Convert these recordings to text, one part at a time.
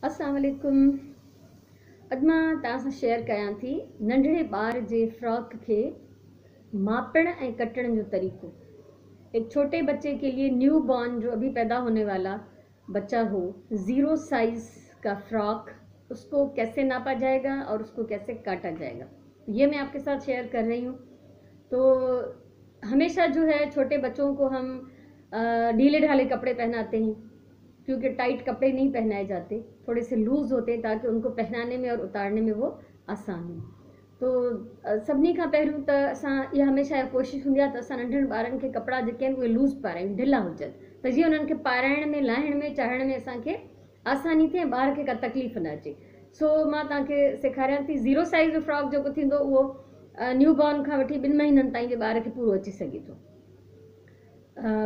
अस्सलाम वालेकुम। अॼु मां तव्हां सां शेयर कयां थी नंढड़े ॿार जे फ्रॉक खे मापण ऐं कटण जो तरीक़ो। एक छोटे बच्चे के लिए न्यू बॉर्न जो अभी पैदा होने वाला बच्चा हो, ज़ीरो साइज़ का फ्रॉक, उसको कैसे नापा जाएगा और उसको कैसे काटा जाएगा, ये मैं आपके साथ शेयर कर रही हूँ। तो हमेशा जो है छोटे बच्चों को हम ढीले ढाले कपड़े पहनाते हैं, क्योंकि टाइट कपड़े नहीं पहनाए जाते, थोड़े से लूज़ होते हैं ताकि उनको पहनाने में और उतारने में वो आसान हो। तो सभिनी खां पहिरियों त असां इहा हमेशह कोशिशि हूंदी आहे त असां नंढनि ॿारनि खे कपिड़ा जेके आहिनि उहे लूज़ पारायूं, ढिला हुजनि, त जीअं उन्हनि खे पाराइण में, लाहिण में, चाढ़ण में असांखे आसानी थिए, ॿार खे का तकलीफ़ न अचे। सो मां तव्हांखे सेखारियां थी ज़ीरो साइज़ जो फ्रॉक जेको थींदो उहो न्यू बॉर्न खां वठी 2 महीननि ताईं जे ॿार खे पूरो अची सघे थो।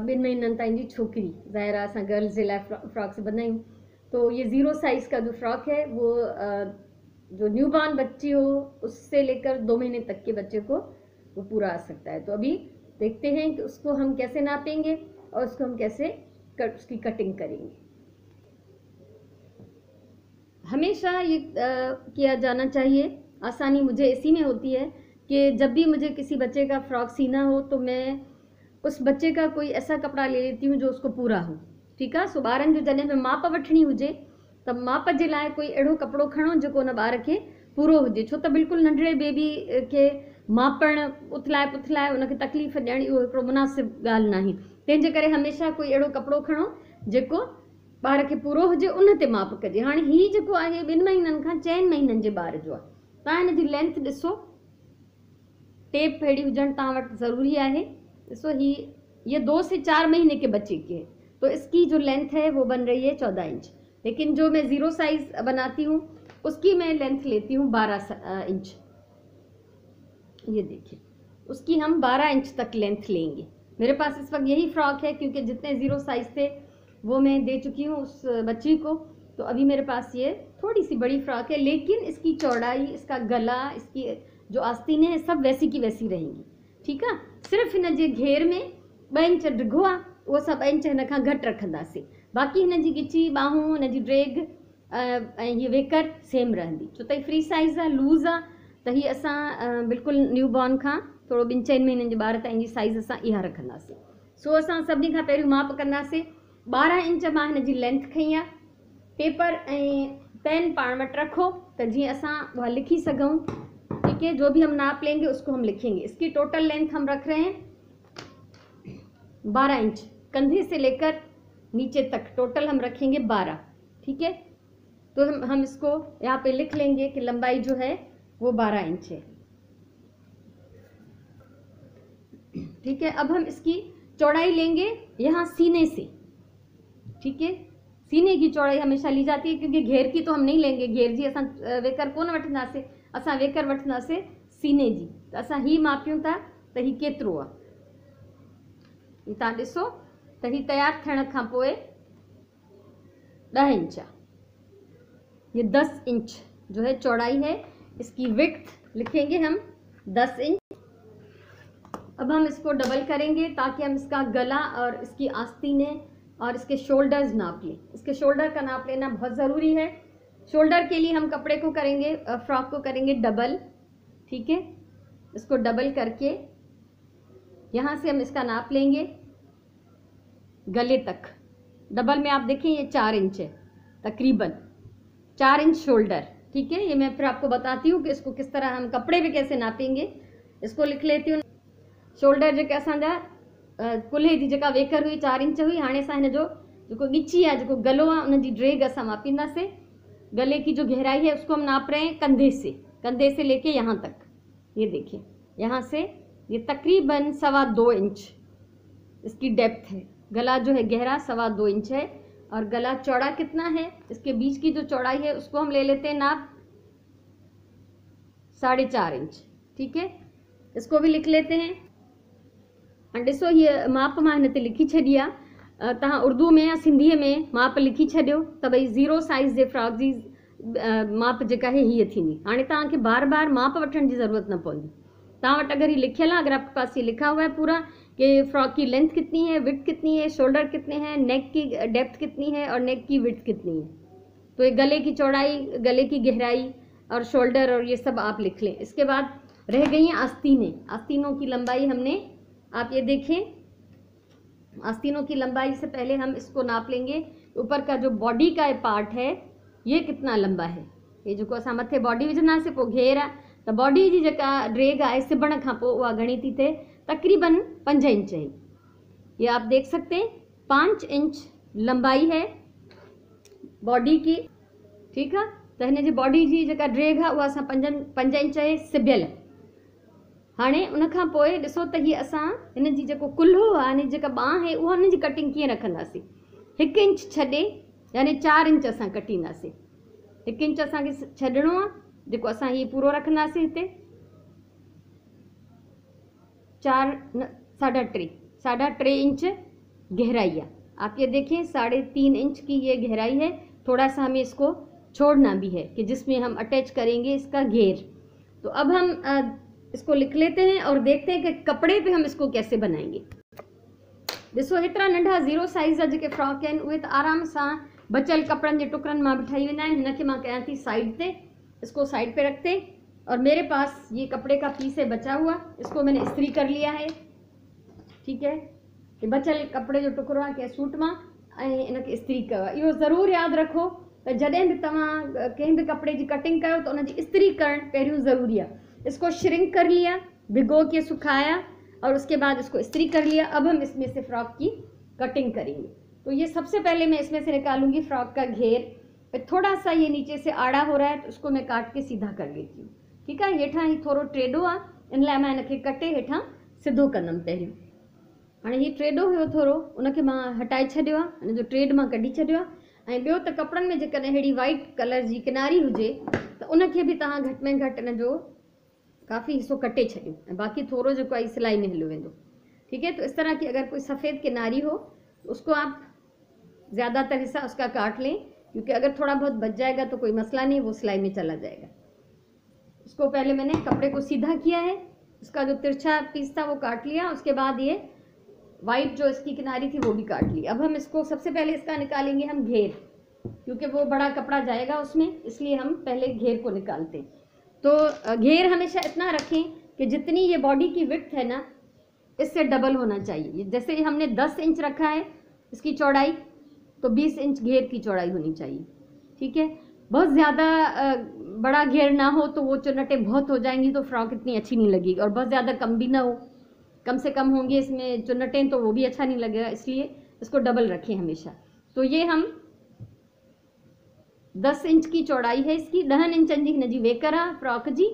2 महीननि ताईं जी छोकिरी, ज़ाहिर आहे असां गर्ल्स जे लाइ फ्रॉक सिबंदा आहियूं। तो ये ज़ीरो साइज़ का जो फ्रॉक है वो जो न्यू बॉर्न बच्ची हो उससे लेकर 2 महीने तक के बच्चे को वो पूरा आ सकता है। तो अभी देखते हैं कि उसको हम कैसे नापेंगे और उसको हम कैसे उसकी कटिंग करेंगे। हमेशा ये किया जाना चाहिए, आसानी मुझे इसी में होती है कि जब भी मुझे किसी बच्चे का फ्रॉक सीना हो तो मैं उस बच्चे का कोई ऐसा कपड़ा ले लेती हूँ जो उसको पूरा हो। ठीकु आहे। सो ॿारनि जो जॾहिं बि माप वठणी हुजे त माप जे लाइ कोई अहिड़ो कपिड़ो खणो जेको उन ॿार खे पूरो हुजे, छो त बिल्कुलु नंढड़े बेबी खे मापण, उथलाए पुथलाए उनखे तकलीफ़ ॾियण इहो हिकिड़ो मुनासिबु ॻाल्हि न आहे। तंहिंजे करे हमेशह कोई अहिड़ो कपिड़ो खणो जेको ॿार खे पूरो हुजे, उन ते माप कजे। हाणे हीउ जेको आहे 2 महीननि खां 4 महीननि जे ॿार जो आहे। तव्हां हिन जी लेंथ ॾिसो, टेप अहिड़ी हुजणु तव्हां वटि ज़रूरी आहे। ॾिसो ये 2 से 4 महीने के बच्चे की है, तो इसकी जो लेंथ है वो बन रही है 14 इंच, लेकिन जो मैं ज़ीरो साइज़ बनाती हूँ उसकी मैं लेंथ लेती हूँ 12 इंच। ये देखिए, उसकी हम 12 इंच तक लेंथ लेंगे। मेरे पास इस वक्त यही फ्रॉक है क्योंकि जितने ज़ीरो साइज़ थे वो मैं दे चुकी हूँ उस बच्ची को, तो अभी मेरे पास ये थोड़ी सी बड़ी फ्रॉक है, लेकिन इसकी चौड़ाई, इसका गला, इसकी जो आस्तीनें हैं सब वैसी की वैसी रहेंगी। ठीकु आहे। सिर्फ़ु हिन जे घेर में 2 इंच डिघो आहे, उहो असां 2 इंच हिन खां घटि रखंदासीं। बाक़ी हिन जी गिची, ॿाहूं, हिन जी ड्रेग ऐं हीअ वेकर सेम रहंदी, छो त हीअ फ्री साइज़ आहे, लूज़ आहे, त हीअ असां बिल्कुलु न्यू बॉर्न खां थोरो 2-4 महीननि जे ॿार ताईं जी साइज़ असां इहा रखंदासीं। सो असां सभिनी खां पहिरियों माप कंदासीं। 12 इंच मां हिन जी लेंथ खई आहे। पेपर ऐं पेन पाण वटि रखो त जीअं असां उहा लिखी सघूं। ठीक है, जो भी हम नाप लेंगे उसको हम लिखेंगे। इसकी टोटल लेंथ हम रख रहे हैं 12 इंच, कंधे से लेकर नीचे तक टोटल हम रखेंगे 12। ठीक है, तो हम इसको यहाँ पे लिख लेंगे कि लंबाई जो है वो 12 इंच है। ठीक है, अब हम इसकी चौड़ाई लेंगे यहाँ सीने से। ठीक है, सीने की चौड़ाई हमेशा ली जाती है क्योंकि घेर की तो हम नहीं लेंगे, घेर जी असां वेकर कोन वठंदासीं, असां वेकर वठंदासीं सीने जी। त असां ही मापियूं था त ही केतिरो आहे, ही तव्हां ॾिसो त ही तयारु थियण खां पोइ 10 इंच आहे। ये 10 इंच जो है चौड़ाई है, इसकी विड्थ लिखेंगे हम 10 इंच। अब हम इसको डबल करेंगे ताकि हम इसका गला और इसकी आस्तीनें और इसके शोल्डर्स नाप लें। इसके शोल्डर का नाप लेना बहुत ज़रूरी है। शोल्डर के लिए हम कपड़े को करेंगे, फ्रॉक को करेंगे डबल। ठीक है, इसको डबल करके यहाँ से हम इसका नाप लेंगे गले तक। डबल में आप देखें ये 4 इंच है, तकरीबन 4 इंच शोल्डर। ठीक है, ये मैं फिर आपको बताती हूँ कि इसको किस तरह हम कपड़े पे कैसे नापेंगे। इसको लिख लेती हूँ। शोल्डर जेके असांजा कुल्हे जी जेका वेकर हुई 4 इंच हुई, हाणे असां हिन जो जेको गिची आहे, जेको गलो आहे, उन जी ड्रेग असां मापींदासीं। गले की जो गहराई है उसको हम नाप रहे हैं कंधे से लेके यहाँ तक। ये देखिए, यहाँ से ये तकरीबन 2.25 इंच इसकी डेप्थ है। गला जो है गहरा 2.25 इंच है, और गला चौड़ा कितना है, इसके बीच की जो चौड़ाई है उसको हम ले लेते हैं नाप 4.5 इंच। ठीक है, इसको भी लिख लेते हैं। ॾिसो, हीअ माप मां हिन ते लिखी छॾी आहे। तव्हां उर्दू में या सिंधीअ में माप लिखी छॾियो त भई ज़ीरो साइज़ जे फ्रॉक जी माप जेका है हीअ थींदी। हाणे तव्हांखे बार बार माप वठण जी ज़रूरत न पवंदी। तव्हां वटि अगर ये लिखियल है, अगर आपके पास ये लिखा हुआ है पूरा कि फ्रॉक की लेंथ कितनी है, विड्थ कितनी है, शोल्डर कितने हैं, नेक की डेप्थ कितनी है और नेक की विड्थ कितनी है, तो ये गले की चौड़ाई, गले की गहराई और शोल्डर और ये सब आप लिख लें। इसके बाद रह गई हैं आस्तीनें। आस्तीनों की लंबाई हमने, आप ये देखें, आस्तीनों की लंबाई से पहले हम इसको नाप लेंगे। ऊपर का जो बॉडी का पार्ट है ये कितना लंबा है, ये जो असां मथे बॉडी विझंदासीं पोइ घेर आहे, त बॉडी जी जेका ड्रेग आहे सिबण खां पोइ उहा घणी थी थिए, तक़रीबन 5 इंच है। ये आप देख सकते हैं 5 इंच लंबाई है बॉडी की। ठीक है, त हिन जी बॉडी जी जेका ड्रेग आहे उहा असां 5 इंच आहे सिबियल। हाणे उन खां पोइ ॾिसो त हीअ असां हिन जी जेको कुल्हो आहे, हिन जेका ॿांह आहे, उहा हुन जी कटिंग कीअं रखंदासीं। 1 इंच छॾे यानी 4 इंच असां कटींदासीं। 1 इंच असांखे छॾिणो आहे, जेको असां हीअ पूरो रखंदासीं हिते 3.5 इंच गहराई है। आप ये देखें 3.5 इंच की ये गहराई है। थोड़ा सा हमें इसको छोड़ना भी है कि जिसमें हम अटैच करेंगे इसका घेर। तो अब हम इसको लिख लेते हैं और देखते हैं कि कपड़े पे हम इसको कैसे बनाएंगे। ॾिसो हेतिरा नंढा 0 साइज़ जा जेके फ्रॉक आहिनि उहे त आराम सां बचियल कपड़नि जे टुकड़नि मां बि ठही वेंदा आहिनि। हिनखे मां कयां थी साइड पे, इसको साइड पे रखते, और मेरे पास ये कपड़े का पीस है बचा हुआ, इसको मैंने इस्त्री कर लिया है। ठीक है, ये बचल कपड़े जो टुकड़ो आहे कंहिं सूट मां ऐं इनखे इस्त्री कयो आहे। इहो ज़रूरु यादि रखो त जॾहिं बि तव्हां कंहिं बि कपिड़े जी कटिंग कयो त उनजी इस्त्री करणु पहिरियों ज़रूरी आहे। इसको श्रिंक कर लिया, भिगो के सुखाया और उसके बाद इसको इस्त्री कर लिया। अब हम इसमें से फ्रॉक की कटिंग करेंगे। तो ये सबसे पहले मैं इसमें से निकालूंगी फ्रॉक का घेर। थोड़ा सा ये नीचे से आड़ा हो रहा है तो उसको मैं काट के सीधा कर लेती हूँ। ठीक है, हेठां ही थोड़ो टेढ़ो आहे, इन लाइ मां हिनखे कटे हेठां सिधो कंदमि पहिरियों। हाणे हीउ टेढ़ो हुयो थोरो, उनखे मां हटाए छॾियो आहे, हिन जो ट्रेड मां कढी छॾियो आहे। ऐं ॿियो त कपिड़नि में जेकॾहिं अहिड़ी वाइट कलर जी किनारी हुजे त उनखे बि तव्हां घटि में घटि इन जो काफ़ी हिस्सो कटे छॾियो ऐं बाक़ी थोरो जेको आहे सिलाई में हलियो वेंदो। ठीक है, तो इस तरह की अगर कोई सफ़ेद किनारी हो तो उसको आप ज़्यादातर हिस्सा उसका काट लें, क्योंकि अगर थोड़ा बहुत बच जाएगा तो कोई मसला नहीं, वो सिलाई में चला जाएगा। उसको पहले मैंने कपड़े को सीधा किया है, उसका जो तिरछा पीस था वो काट लिया, उसके बाद ये वाइट जो इसकी किनारी थी वो भी काट ली। अब हम इसको सबसे पहले इसका निकालेंगे हम घेर, क्योंकि वो बड़ा कपड़ा जाएगा उसमें, इसलिए हम पहले घेर को निकालते। तो घेर हमेशा इतना रखें कि जितनी ये बॉडी की विड्थ है ना, इससे डबल होना चाहिए। जैसे हमने 10 इंच रखा है इसकी चौड़ाई, तो 20 इंच घेर की चौड़ाई होनी चाहिए। ठीक है, बहुत ज़्यादा बड़ा घेर ना हो तो वो चुन्नटें बहुत हो जाएंगी तो फ्रॉक इतनी अच्छी नहीं लगेगी, और बहुत ज़्यादा कम भी ना हो, कम से कम होंगी इसमें चुन्नटें तो वो भी अच्छा नहीं लगेगा, इसलिए इसको डबल रखें हमेशा। तो ये हम 10 इंच की चौड़ाई है इसकी, 10 इंचनि जी हिन जी वेकर आहे फ्रॉक जी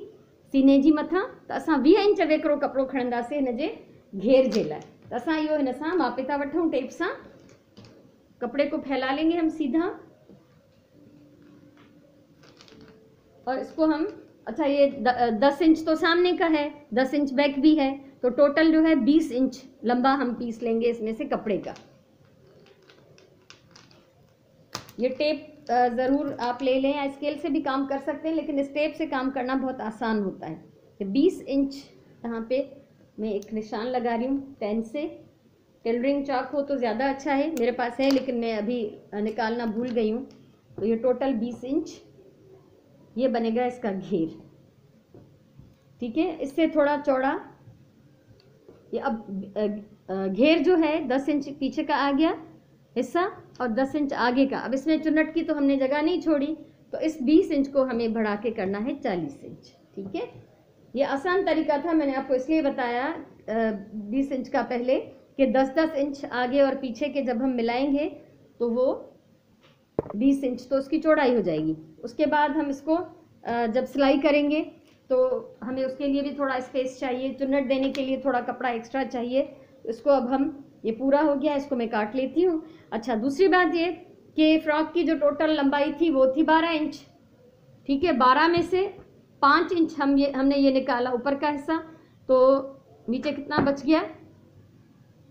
सीने जी मथां, त असां 20 इंच वेकरो कपिड़ो खणंदासीं हिन जे घेर जे लाइ। त असां इहो हिन सां मापे था वठूं, टेप सां कपड़े को फैला लेंगे हम सीधा, और इसको हम, अच्छा ये 10 इंच तो सामने का है, 10 इंच बैक भी है, तो टोटल जो है 20 इंच लंबा हम पीस लेंगे इसमें से कपड़े का। ये टेप ज़रूर आप ले लें, या स्केल से भी काम कर सकते हैं, लेकिन इस टेप से काम करना बहुत आसान होता है। तो 20 इंच यहाँ पे मैं एक निशान लगा रही हूँ पेन से। टेलरिंग चॉक हो तो ज़्यादा अच्छा है, मेरे पास है लेकिन मैं अभी निकालना भूल गई हूँ। तो ये टोटल 20 इंच ये बनेगा इसका घेर। ठीक है, इससे थोड़ा चौड़ा ये। अब घेर जो है 10 इंच पीछे का आ गया हिस्सा और 10 इंच आगे का। अब इसमें चुन्नट की तो हमने जगह नहीं छोड़ी, तो इस 20 इंच को हमें बढ़ा के करना है 40 इंच। ठीक है, ये आसान तरीका था, मैंने आपको इसलिए बताया 20 इंच का पहले कि 10-10 इंच आगे और पीछे के जब हम मिलाएंगे तो वो 20 इंच तो उसकी चौड़ाई हो जाएगी। उसके बाद हम इसको जब सिलाई करेंगे तो हमें उसके लिए भी थोड़ा स्पेस चाहिए, चुन्नट देने के लिए थोड़ा कपड़ा एक्स्ट्रा चाहिए। इसको अब हम, ये पूरा हो गया, इसको मैं काट लेती हूँ। अच्छा, दूसरी बात ये कि फ़्रॉक की जो टोटल लंबाई थी वो थी 12 इंच। ठीक है, 12 में से 5 इंच हमने ये निकाला ऊपर का हिस्सा, तो नीचे कितना बच गया,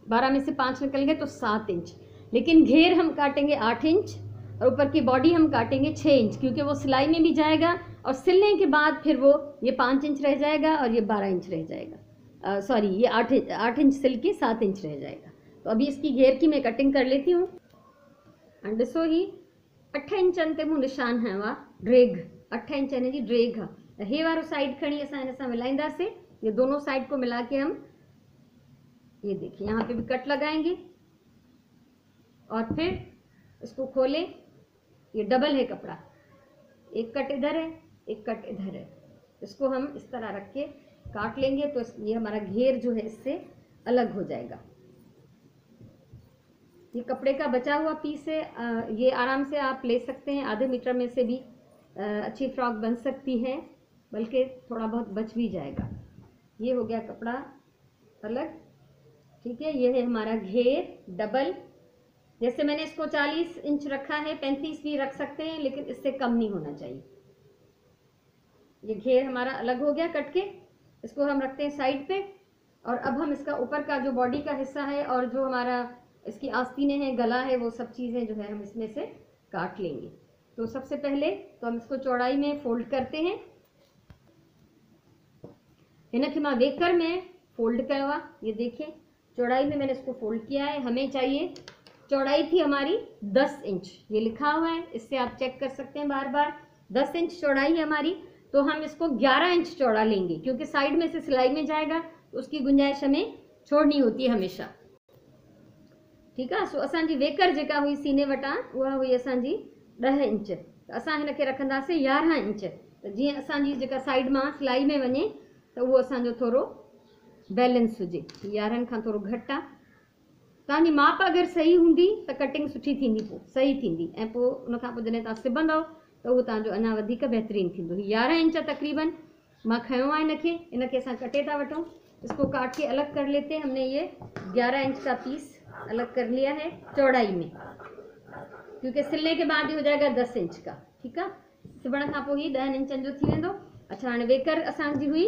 12 में से 5 निकल गए तो 7 इंच। लेकिन घेर हम काटेंगे 8 इंच और ऊपर की बॉडी हम काटेंगे 6 इंच, क्योंकि वो सिलाई में भी जाएगा और सिलने के बाद फिर वो ये 5 इंच रह जाएगा और ये 12 इंच रह जाएगा। सॉरी, ये 8 इंच सिल के 7 इंच रह जाएगा। तो अभी इसकी घेर की मैं कटिंग कर लेती हूँ। एंड सो ही 8 इंचनि ते मूं निशान हयो आहे ड्रेग, 8 इंच हिन जी ड्रेग है। हे वारो साइड खड़ी असां हिन सां मिलाईंदासीं, ये दोनों साइड को मिला के हम ये देखिए यहाँ पे भी कट लगाएंगे और फिर इसको खोले। ये डबल है कपड़ा, एक कट इधर है एक कट इधर है, इसको हम इस तरह रख के काट लेंगे तो ये हमारा घेर जो है इससे अलग हो जाएगा। ये कपड़े का बचा हुआ पीस है, ये आराम से आप ले सकते हैं, आधे मीटर में से भी अच्छी फ्रॉक बन सकती है, बल्कि थोड़ा बहुत बच भी जाएगा। ये हो गया कपड़ा अलग, ठीक है। ये है हमारा घेर डबल। जैसे मैंने इसको 40 इंच रखा है, 35 भी रख सकते हैं, लेकिन इससे कम नहीं होना चाहिए। ये घेर हमारा अलग हो गया कट के, इसको हम रखते हैं साइड पे। और अब हम इसका ऊपर का जो बॉडी का हिस्सा है और जो हमारा इसकी आस्तीनें हैं, गला है, वो सब चीज़ें जो है हम इसमें से काट लेंगे। तो सबसे पहले तो हम इसको चौड़ाई में फोल्ड करते हैं। हिनखे मां वेकर में फोल्ड किया हुआ, ये देखिए चौड़ाई में मैंने इसको फोल्ड किया है। हमें चाहिए, चौड़ाई थी हमारी 10 इंच, ये लिखा हुआ है, इससे आप चेक कर सकते हैं बार बार। 10 इंच चौड़ाई है हमारी, तो हम इसको 11 इंच चौड़ा लेंगे, क्योंकि साइड में से सिलाई में जाएगा तो उसकी गुंजाइश हमें छोड़नी होती है हमेशा, ठीक है। सो असांजी वेकर जेका हुई सीने वटां उहा हुई असांजी 10 इंच, तो असां हिनखे रखंदासीं 11 इंच। त जीअं असांजी जेका साइड मां सिलाई में वञे त उहो असांजो थोरो बैलेंस हुजे, 11 खां थोरो घटि आहे। तव्हांजी माप अगरि सही हूंदी त कटिंग सुठी थींदी, पोइ सही थींदी, ऐं पोइ उनखां पोइ जॾहिं तव्हां सिबंदव त उहो तव्हांजो अञा वधीक बहितरीनु थींदो। 11 इंच तक़रीबन मां खयो आहे इनखे असां कटे था वठूं। इसको काट के अलग कर लेते हैं। हमने ये 11 इंच का पीस अलग कर लिया है चौड़ाई में, क्योंकि सिलने के बाद ही हो जाएगा 10 इंच का, ठीक है। सिबण खां पोइ ही 10 इंचनि जो थी वेंदो। अच्छा, हाणे वेकर असांजी हुई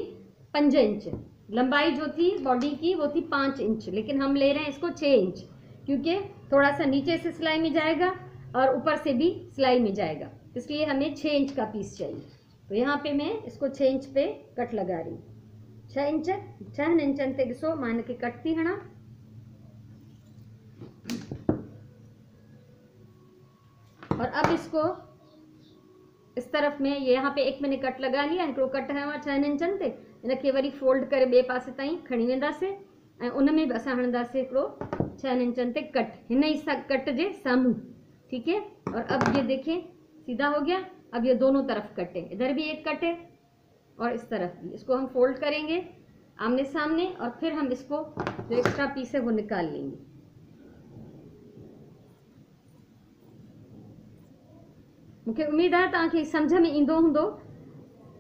5 इंच, लंबाई जो थी बॉडी की वो थी 5 इंच, लेकिन हम ले रहे हैं इसको 6 इंच, क्योंकि थोड़ा सा नीचे से सिलाई में जाएगा और ऊपर से भी सिलाई में जाएगा, इसलिए हमें 6 इंच का पीस चाहिए। तो यहाँ पे मैं इसको 6 इंच पे कट लगा रही हूँ। 6 इंच 6 इंचनि ते ॾिसो मां इनखे कट थी हणा। और अब इसको इस तरफ में, ये यहाँ पे एक मैंने कट लगा लिया, हिकिड़ो कट है 6 इंचनि ते, इनखे वरी फोल्ड करे ॿिए पासे ताईं खणी वेंदासीं ऐं उन में बि असां हणंदासीं हिकिड़ो 6 इंचनि ते कट, हिन ई कट जे साम्हूं, ठीक है। और अब ये देखें सीधा हो गया। अब ये दोनों तरफ कट है, इधर भी एक कट है और इस तरफ भी। इसको हम फोल्ड करेंगे आमने सामने और फिर हम इसको जो एक्स्ट्रा पीस है वो निकाल लेंगे। मुझे उम्मीद है तव्हांखे समझ में ईंदो हूंदो।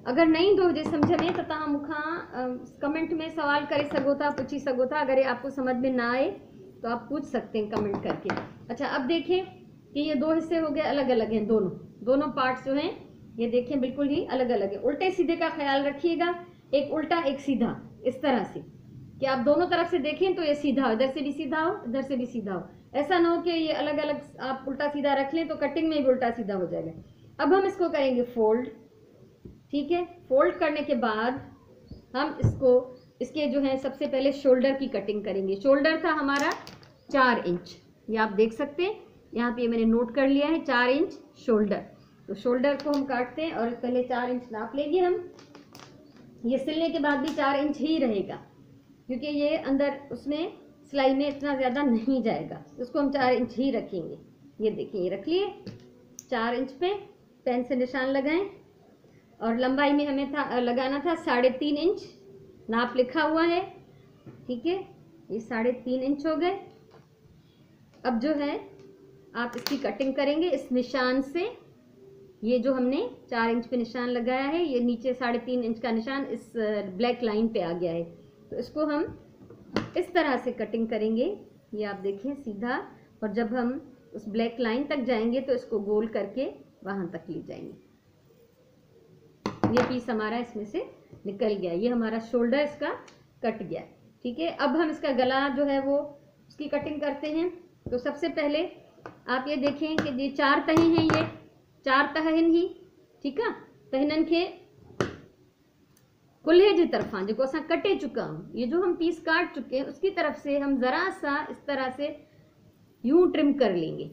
अगर न ईंदो हुजे समझ में तो तव्हां मूंखां कमेंट में सवाल करे सघो था, पूछी सघो था। अगर ये आपको समझ में ना आए तो आप पूछ सकते हैं कमेंट करके। अच्छा, अब देखें कि ये दो हिस्से हो गए, अलग अलग हैं दोनों पार्ट्स जो हैं, ये देखें बिल्कुल ही अलग अलग है। उल्टे सीधे का ख्याल रखिएगा, एक उल्टा एक सीधा, इस तरह से कि आप दोनों तरफ से देखें तो ये सीधा हो, इधर से भी सीधा हो इधर से भी सीधा हो। ऐसा ना हो कि ये अलग अलग आप उल्टा सीधा रख लें तो कटिंग में भी उल्टा सीधा हो जाएगा। अब हम इसको करेंगे फोल्ड, ठीक है। फोल्ड करने के बाद हम इसके जो है सबसे पहले शोल्डर की कटिंग करेंगे। शोल्डर था हमारा 4 इंच, ये आप देख सकते हैं, यहाँ पे मैंने नोट कर लिया है 4 इंच शोल्डर। तो शोल्डर को हम काटते हैं और पहले 4 इंच नाप लेंगे हम। ये सिलने के बाद भी 4 इंच ही रहेगा, क्योंकि ये अंदर उसमें सिलाई में इतना ज़्यादा नहीं जाएगा, उसको हम 4 इंच ही रखेंगे। ये देखिए, ये रख लिए 4 इंच पे, पेन से निशान लगाएं। और लंबाई में हमें लगाना था 3.5 इंच, नाप लिखा हुआ है, ठीक है। ये 3.5 इंच हो गए। अब जो है आप इसकी कटिंग करेंगे इस निशान से। ये जो हमने 4 इंच पे निशान लगाया है, ये नीचे 3.5 इंच का निशान इस ब्लैक लाइन पे आ गया है, तो इसको हम इस तरह से कटिंग करेंगे। ये आप देखें सीधा, और जब हम उस ब्लैक लाइन तक जाएंगे तो इसको गोल करके वहां तक ले जाएंगे। ये पीस हमारा इसमें से निकल गया, ये हमारा शोल्डर इसका कट गया, ठीक है। अब हम इसका गला जो है वो उसकी कटिंग करते हैं। तो सबसे पहले आप ये देखें कि ये 4 तहें हैं, ये 4 तहन ही, ठीक है। तहनन के कुल्हे जी तरफा जो असां कटे चुका हूँ, ये जो हम पीस काट चुके हैं उसकी तरफ से हम ज़रा सा इस तरह से यूं ट्रिम कर लेंगे,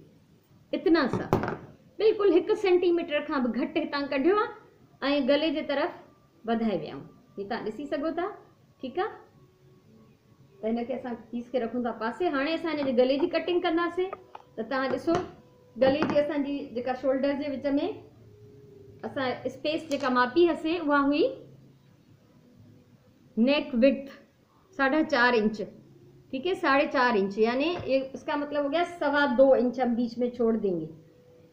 इतना सा, बिल्कुल 1 सेंटीमीटर खां बि घटि हितां कढियो आहे ऐं गले जे तरफ़ वधाए विया आहियूं। ही तव्हां ॾिसी सघो था। ठीकु आहे, त हिनखे असां पीस खे रखूं था पासे। हाणे असां हिन जे गले जी कटिंग कंदासीं। त तव्हां ॾिसो गले जी असांजी जेका शोल्डर जे विच में असां स्पेस जेका मापी हसीं उहा हुई नेक विड्थ 4.5 इंच। ठीक है, 4.5 इंच, यानी इसका मतलब हो गया 2.25 इंच हम बीच में छोड़ देंगे,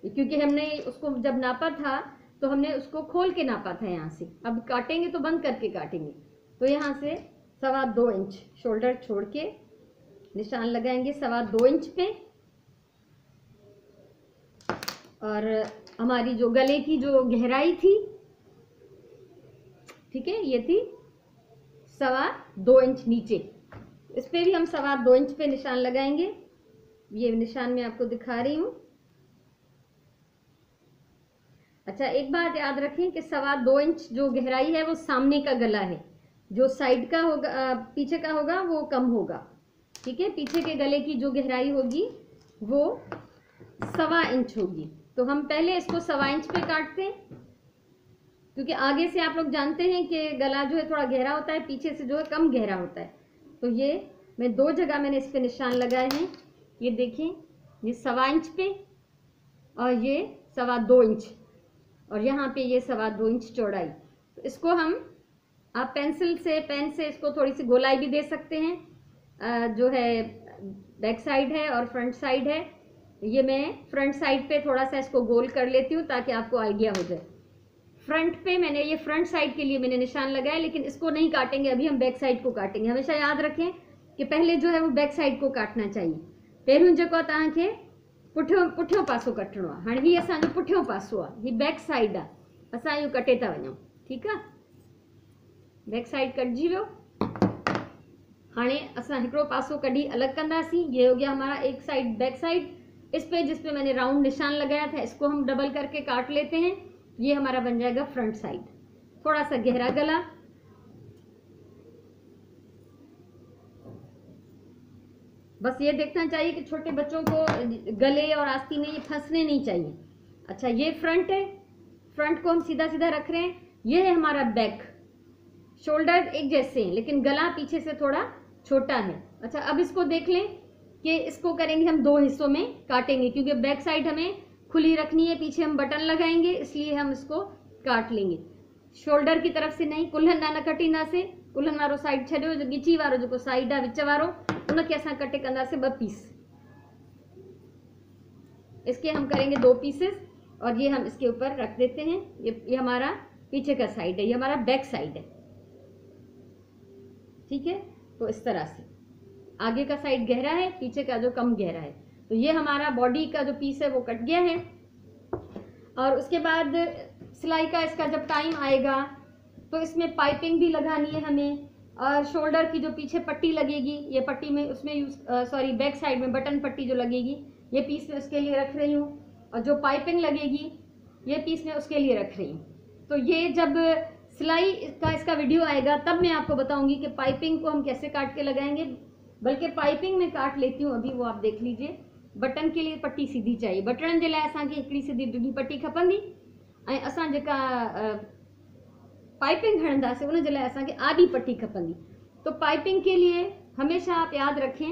क्योंकि हमने उसको जब नापा था तो हमने उसको खोल के नापा था यहाँ से। अब काटेंगे तो बंद करके काटेंगे, तो यहाँ से 2.25 इंच शोल्डर छोड़ के निशान लगाएंगे 2.25 इंच पे। और हमारी जो गले की जो गहराई थी, ठीक है, ये थी 2.25 इंच नीचे। इस पे भी हम 2.25 इंच पे निशान लगाएंगे। ये निशान मैं आपको दिखा रही हूँ। अच्छा, एक बात याद रखें कि 2.25 इंच जो गहराई है वो सामने का गला है, जो साइड का होगा, पीछे का होगा वो कम होगा। ठीक है, पीछे के गले की जो गहराई होगी वो 2.25 इंच होगी। तो हम पहले इसको 2.25 इंच पे काटते हैं, क्योंकि आगे से आप लोग जानते हैं कि गला जो है थोड़ा गहरा होता है, पीछे से जो है कम गहरा होता है। तो ये मैं 2 जगह मैंने इस पे निशान लगाए हैं। ये देखें, ये 2.25 इंच पे और ये 2.25 इंच, और यहाँ पे ये 2.25 इंच चौड़ाई। तो इसको हम, आप पेन से इसको थोड़ी सी गोलाई भी दे सकते हैं। जो है बैक साइड है और फ्रंट साइड है। ये मैं फ्रंट साइड पे थोड़ा सा इसको गोल कर लेती हूँ ताकि आपको आइडिया हो जाए। फ्रंट पे मैंने ये फ्रंट साइड के लिए मैंने निशान लगाया, लेकिन इसको नहीं काटेंगे, अभी हम बैक साइड को काटेंगे। हमेशा याद रखें कि पहले जो है वो बैक साइड को काटना चाहिए। पहिरियों जेको तव्हांखे पुठियों पासो कटणो आहे। हाणे ही असांजो पुठियों पासो आहे, ही बैक साइड आहे, असां इहो कटे था वञूं। ठीकु आहे, बैक साइड कटजी वियो। हाणे असां हिकिड़ो पासो कढी अलग कंदासीं। ये हो गया हमारा एक साइड बैक साइड। इस पे जिस पे मैंने राउंड निशान लगाया था इसको हम डबल करके काट लेते हैं। ये हमारा बन जाएगा फ्रंट साइड। थोड़ा सा गहरा गला, बस ये देखना चाहिए कि छोटे बच्चों को गले और आस्तीन में ये फंसने नहीं चाहिए। अच्छा, ये फ्रंट है, फ्रंट को हम सीधा सीधा रख रहे हैं। ये है हमारा बैक। शोल्डर एक जैसे हैं लेकिन गला पीछे से थोड़ा छोटा है। अच्छा, अब इसको देख लें कि इसको करेंगे हम 2 हिस्सों में काटेंगे, क्योंकि बैक साइड हमें खुली रखनी है, पीछे हम बटन लगाएंगे, इसलिए हम इसको काट लेंगे। शोल्डर की तरफ से नहीं, कुल्हन न कटींदासीं। कुल्हन वारो साइड छॾियो, जो गिची वारो जेको साइड आहे विच वारो, उनके असां कटे कंदासीं 2 पीस। इसके हम करेंगे 2 पीसेस और ये हम इसके ऊपर रख देते हैं। ये हमारा पीछे का साइड है, ये हमारा बैक साइड है। ठीक है, तो इस तरह से आगे का साइड गहरा है, पीछे का जो कम गहरा है। तो ये हमारा बॉडी का जो पीस है वो कट गया है। और उसके बाद सिलाई का इसका जब टाइम आएगा तो इसमें पाइपिंग भी लगानी है हमें, और शोल्डर की जो पीछे पट्टी लगेगी, ये पट्टी में उसमें बैक साइड में बटन पट्टी जो लगेगी, ये पीस में उसके लिए रख रही हूँ। और जो पाइपिंग लगेगी ये पीस में उसके लिए रख रही हूँ। तो ये जब सिलाई का इसका वीडियो आएगा तब मैं आपको बताऊंगी कि पाइपिंग को हम कैसे काट के लगाएंगे। बल्कि पाइपिंग में काट लेती हूँ अभी, वो आप देख लीजिए। बटन के लिए पट्टी सीधी चाहिए, बटन जे लाइ असांखे हिकिड़ी सीधी ॾिघी पट्टी खपंदी, ऐं असां जेका पाइपिंग हणंदासीं उन जे लाइ असांखे आधी पट्टी खपंदी। तो पाइपिंग के लिए हमेशा आप याद रखें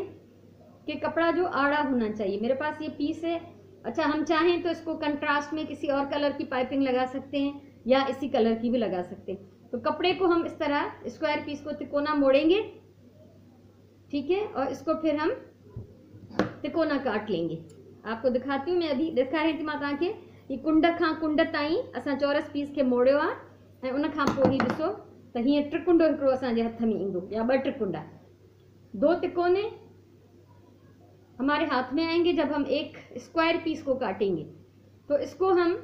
कि कपड़ा जो आड़ा होना चाहिए। मेरे पास ये पीस है। अच्छा, हम चाहें तो इसको कंट्रास्ट में किसी और कलर की पाइपिंग लगा सकते हैं या इसी कलर की भी लगा सकते हैं। तो कपड़े को हम इस तरह स्क्वायर पीस को तिकोना मोड़ेंगे, ठीक है, और इसको फिर हम तिकोना काट लेंगे। आपको दिखाती हूँ मैं, अभी दिखा रही थी मां तव्हांखे। ये कुंड खां कुंड ताईं असां चौरस पीस खे मोड़ियो आहे, ऐं उन खां पोइ ही ॾिसो त हीअं ट्रिकुंडो हिकिड़ो असांजे हथ में ईंदो, या 2 ट्रिकुंडा। 2 तिकोने हमारे हाथ में आएंगे जब हम एक स्क्वायर पीस को काटेंगे। तो इसको हम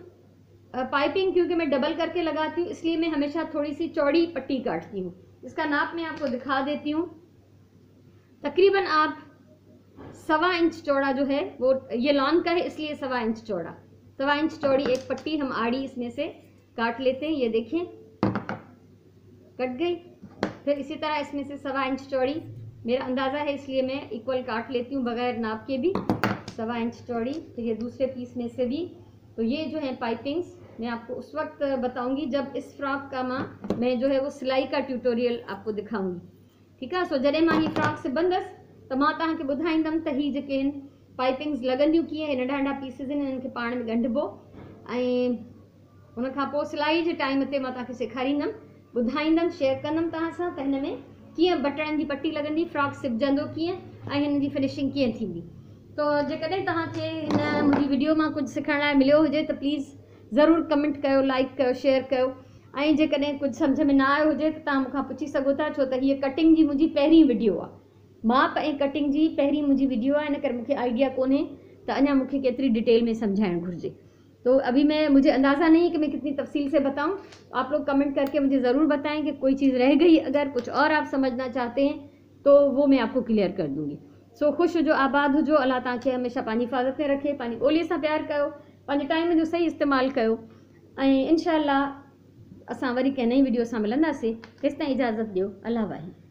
पाइपिंग, क्योंकि मैं डबल करके लगाती हूँ इसलिए मैं हमेशा थोड़ी सी चौड़ी पट्टी काटती हूँ। इसका नाप मैं आपको दिखा देती हूँ। तकरीबन आप 2.25 इंच चौड़ा जो है वो, ये लॉन का है इसलिए 2.25 इंच चौड़ा, 2.25 इंच चौड़ी एक पट्टी हम आड़ी इसमें से काट लेते हैं। ये देखें कट गई। फिर इसी तरह इसमें से 2.25 इंच चौड़ी, मेरा अंदाज़ा है इसलिए मैं इक्वल काट लेती हूँ बगैर नाप के भी, 2.25 इंच चौड़ी। फिर ये दूसरे पीस में से भी तो ये जो है पाइपिंग्स मैं आपको उस वक्त बताऊंगी जब इस फ्रॉक का मैं जो है वो सिलाई का ट्यूटोरियल आपको दिखाऊंगी। ठीक है। सो जॾहिं मां हीअ फ्रॉक सिबंदसि त मां तव्हांखे ॿुधाईंदमि त हीअ जेके आहिनि पाइपिंग्स लॻंदियूं कीअं, हे नंढा नंढा पीसिस आहिनि, हिननि खे पाण में ॻंढिबो ऐं उन खां पोइ सिलाई जे टाइम ते मां तव्हांखे सेखारींदमि, ॿुधाईंदमि, शेयर कंदमि तव्हां सां त हिन में कीअं बटणनि जी पटी लॻंदी, फ्रॉक सिबजंदो कीअं ऐं हिन जी फिनिशिंग कीअं थींदी। तो जेकॾहिं तव्हांखे हिन मुंहिंजी वीडियो मां कुझु सिखण लाइ मिलियो हुजे त प्लीज़ ज़रूरु कमेंट कयो, लाइक कयो, शेयर कयो ऐं जेकॾहिं कुझु सम्झ में न आयो हुजे त तव्हां मूंखां पुछी सघो था, छो त हीअ कटिंग जी मुंहिंजी पहिरीं वीडियो आहे, माप ऐं कटिंग जी पहिरीं मुंहिंजी वीडियो आहे, इन करे मूंखे आइडिया कोन्हे त अञा मूंखे केतिरी डिटेल में समझाइणु घुरिजे। तो अभी मुझे अंदाज़ा नहीं कि मैं कितनी तफसील से बताऊं। आप लोग कमेंट करके मुझे ज़रूर बताएं कि कोई चीज़ रह गई, अगर कुछ और आप समझना चाहते हैं तो वो मैं आपको क्लियर कर दूंगी। सो खुश हुजो, आबाद हुजो, अल्लाह तव्हांखे हमेशा पंहिंजी हिफ़ाज़त में रखे, पंहिंजी ॿोलीअ सां प्यार कयो, पंहिंजे टाइम जो सही इस्तेमालु कयो ऐं इंशाअल्लाह असां वरी कंहिं नई वीडियो सां मिलंदासीं। तेसिताईं इजाज़त ॾियो। अल्लाह वाहे।